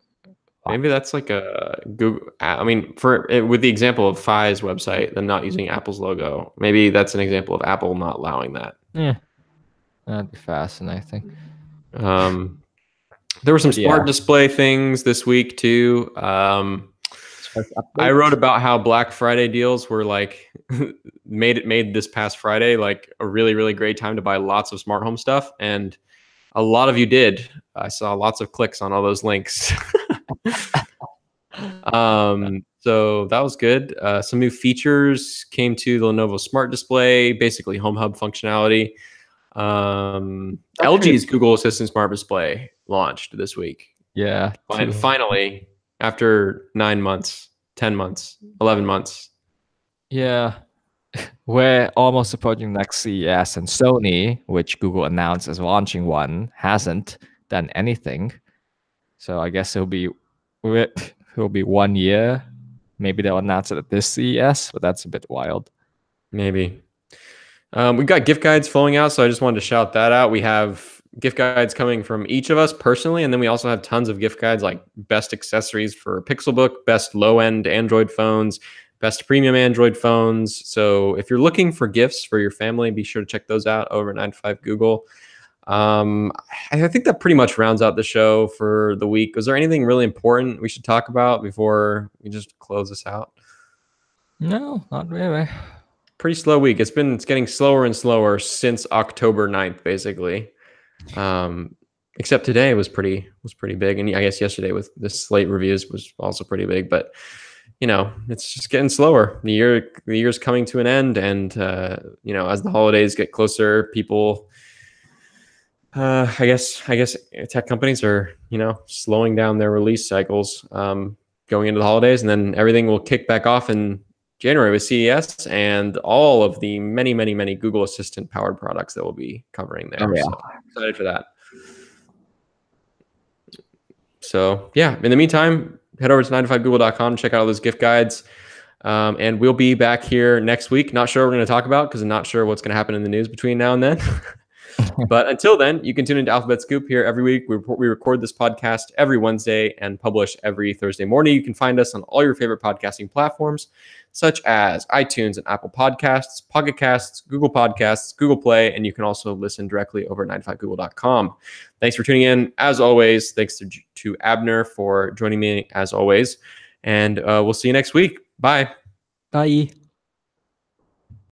maybe that's like a Google. I mean, with the example of Phi's website, them not using Apple's logo, maybe that's an example of Apple not allowing that. Yeah, that'd be fascinating. There were some smart display things this week too. I wrote about how Black Friday deals were like made this past Friday like a really, really great time to buy lots of smart home stuff, and a lot of you did. I saw lots of clicks on all those links. So that was good. Some new features came to the Lenovo Smart Display, basically Home Hub functionality. LG's Google Assistant Smart Display launched this week. Yeah. And finally, after 9 months, 10 months, 11 months. Yeah. We're almost approaching next CES, and Sony, which Google announced as launching one, hasn't done anything. So I guess it'll be 1 year. Maybe they'll announce it at this CES, but that's a bit wild. Maybe. We've got gift guides flowing out, so I just wanted to shout that out. We have gift guides coming from each of us personally, and then we also have tons of gift guides like best accessories for Pixelbook, best low-end Android phones, best premium Android phones. So if you're looking for gifts for your family, be sure to check those out over at 9to5 Google. I think that pretty much rounds out the show for the week. Was there anything really important we should talk about before we just close this out? No, not really. Pretty slow week. It's getting slower and slower since October 9th, basically. Except today was pretty big, and I guess yesterday with the Slate reviews was also pretty big. But it's just getting slower. The year's coming to an end, and as the holidays get closer, people. I guess tech companies are, slowing down their release cycles going into the holidays, and then everything will kick back off in January with CES and all of the many, many, many Google Assistant powered products that we'll be covering there. Oh, yeah. So excited for that. So yeah, in the meantime, head over to 9to5google.com, check out all those gift guides. And we'll be back here next week. Not sure what we're going to talk about because I'm not sure what's going to happen in the news between now and then. But until then, you can tune into Alphabet Scoop here every week. We record this podcast every Wednesday and publish every Thursday morning. You can find us on all your favorite podcasting platforms, such as iTunes and Apple Podcasts, Pocket Casts, Google Podcasts, Google Play, and you can also listen directly over at 9to5google.com. Thanks for tuning in. As always, thanks to Abner for joining me as always. And we'll see you next week. Bye. Bye.